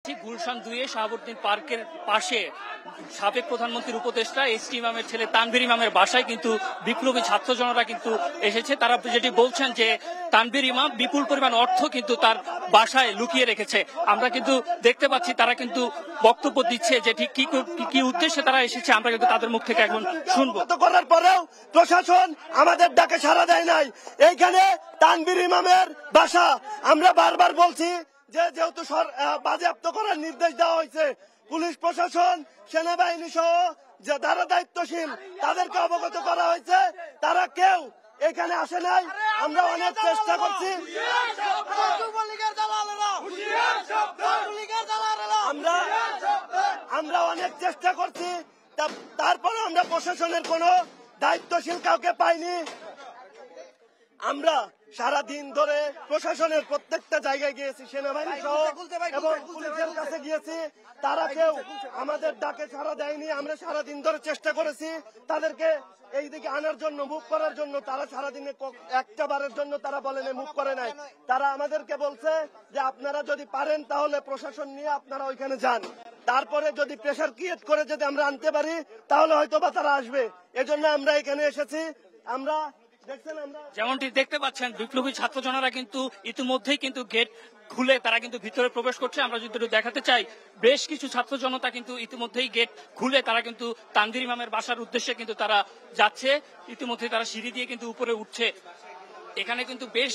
গুলশান 2 শাহাবুদ্দিন পার্কের পাশে সাবেক প্রধানমন্ত্রীর উপদেষ্টা এসটি ইমামের ছেলে তানভীর ইমামের বাসায় কিন্তু বিপ্লবী ছাত্র জনতা কিন্তু এসেছে। তারা যেটি বলছেন যে তানভীর ইমাম বিপুল পরিমাণ অর্থ কিন্তু তার বাসায় লুকিয়ে রেখেছে। আমরা কিন্তু দেখতে পাচ্ছি তারা কিন্তু বক্তব্য দিচ্ছে যে ঠিক কি উদ্দেশ্যে তারা এসেছে, আমরা কিন্তু তাদের মুখ থেকে এখন শুনবো। করার পরেও প্রশাসন আমাদের ডাকে সাড়া দেয় নাই। এইখানে তানভীর ইমামের বাসা, আমরা বারবার বলছি যে যেহেতু বাজেয়াপ্ত করার নির্দেশ দেওয়া হয়েছে, পুলিশ প্রশাসন সেনাবাহিনী সহ যে যারা দায়িত্বশীল তাদেরকে অবগত করা হয়েছে, তারা কেউ এখানে আসে নাই। আমরা অনেক চেষ্টা করছি, আমরা অনেক চেষ্টা করছি, তারপরে আমরা প্রশাসনের কোনো দায়িত্বশীল কাউকে পাইনি। আমরা সারাদিন ধরে প্রশাসনের প্রত্যেকটা জায়গায় গিয়েছি, সেনাবাহিনী সহ এবং পুলিশের কাছে গিয়েছি, তারা কেউ আমাদের ডাকে সাড়া দেয়নি। আমরা সারাদিন ধরে চেষ্টা করেছি তাদেরকে এইদিকে আনার জন্য, মুভ করার জন্য। তারা সারাদিনে একটা বারের জন্য তারা বলেনি, মুভ করে নাই। তারা আমাদেরকে বলছে যে আপনারা যদি পারেন তাহলে প্রশাসন নিয়ে আপনারা ওইখানে যান, তারপরে যদি প্রেশার ক্রিয়েট করে যদি আমরা আনতে পারি তাহলে হয়তো বা তারা আসবে। এজন্য আমরা এখানে এসেছি। আমরা যেমনটি দেখতে পাচ্ছেন বিপ্লবী ছাত্র জনরা কিন্তু ইতিমধ্যেই কিন্তু গেট খুলে তারা কিন্তু ভিতরে প্রবেশ করছে। আমরা যদি দেখাতে চাই, বেশ কিছু ছাত্র জনতা কিন্তু ইতিমধ্যেই গেট খুলে তারা কিন্তু তানভীর ইমামের বাসার উদ্দেশ্যে কিন্তু তারা যাচ্ছে। ইতিমধ্যে তারা সিঁড়ি দিয়ে কিন্তু উপরে উঠছে। এখানে কিন্তু বেশ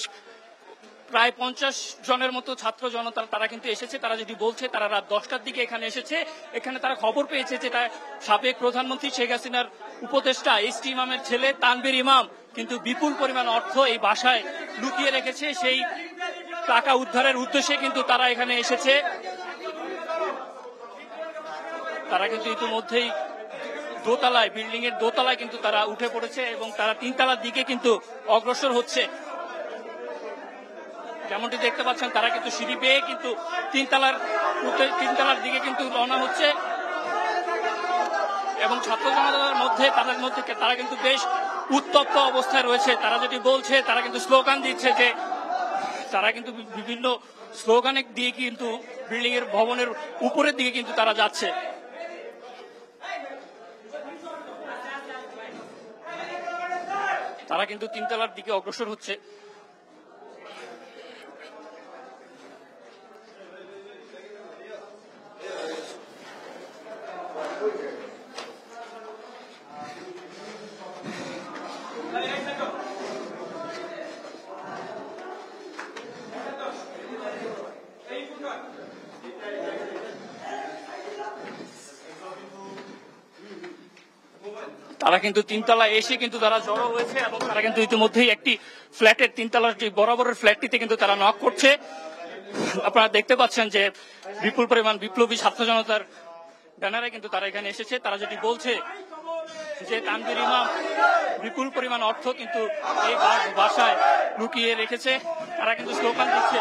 প্রায় 50 জনের মতো ছাত্র জনতা তারা কিন্তু এসেছে। তারা যেটি বলছে তারা রাত 10টার দিকে এখানে এসেছে। এখানে তারা খবর পেয়েছে যে সাবেক প্রধানমন্ত্রী শেখ হাসিনার উপদেষ্টা এসটি ইমামের ছেলে তানভীর ইমাম কিন্তু বিপুল পরিমাণ অর্থ এই বাসায় লুকিয়ে রেখেছে। সেই টাকা উদ্ধারের উদ্দেশ্যে কিন্তু তারা এখানে এসেছে। তারা কিন্তু ইতিমধ্যেই দোতলায়, বিল্ডিং এর দোতলায় কিন্তু তারা উঠে পড়েছে এবং তারা 3 তলার দিকে কিন্তু অগ্রসর হচ্ছে। যেমনটি দেখতে পাচ্ছেন তারা কিন্তু সিঁড়ি পেয়ে কিন্তু 3 তলার দিকে কিন্তু রওনা হচ্ছে এবং ছাত্র জনতার মধ্যে তারা কিন্তু বেশ উত্তপ্ত অবস্থায় রয়েছে। তারা যেটি বলছে তারা কিন্তু স্লোগান দিচ্ছে, যে তারা কিন্তু বিভিন্ন স্লোগানে দিয়ে কিন্তু বিল্ডিং এর ভবনের উপরের দিকে কিন্তু তারা যাচ্ছে। তারা কিন্তু 3 তলার দিকে অগ্রসর হচ্ছে। তারা কিন্তু 3 তলায় এসে কিন্তু তারা জড়ো হয়েছে এবং তারা কিন্তু ইতিমধ্যেই একটি ফ্ল্যাটের 3 তলার যে বরাবরের ফ্ল্যাটটিতে কিন্তু তারা নক করছে। আপনারা দেখতে পাচ্ছেন যে বিপুল পরিমাণ বিপ্লবী ছাত্র জনতার ব্যানারে কিন্তু তারা এখানে এসেছে। তারা যেটি বলছে যে তানভীর ইমাম বিপুল পরিমাণ অর্থ কিন্তু এই বাসায় লুকিয়ে রেখেছে। তারা কিন্তু স্লোগান দিচ্ছে।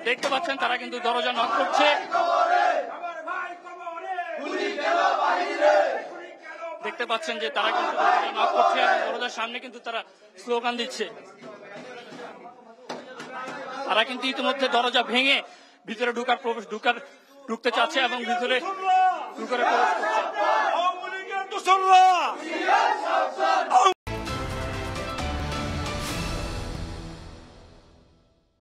দেখতে পাচ্ছেন তারা কিন্তু দরজা নক করছে। দেখতে পাচ্ছেন যে তারা কিন্তু দরজা নক করছে এবং দরজার সামনে কিন্তু তারা স্লোগান দিচ্ছে। তারা কিন্তু ইতিমধ্যে দরজা ভেঙে ভিতরে ঢুকতে চাচ্ছে এবং ভিতরে প্রবেশ করছে।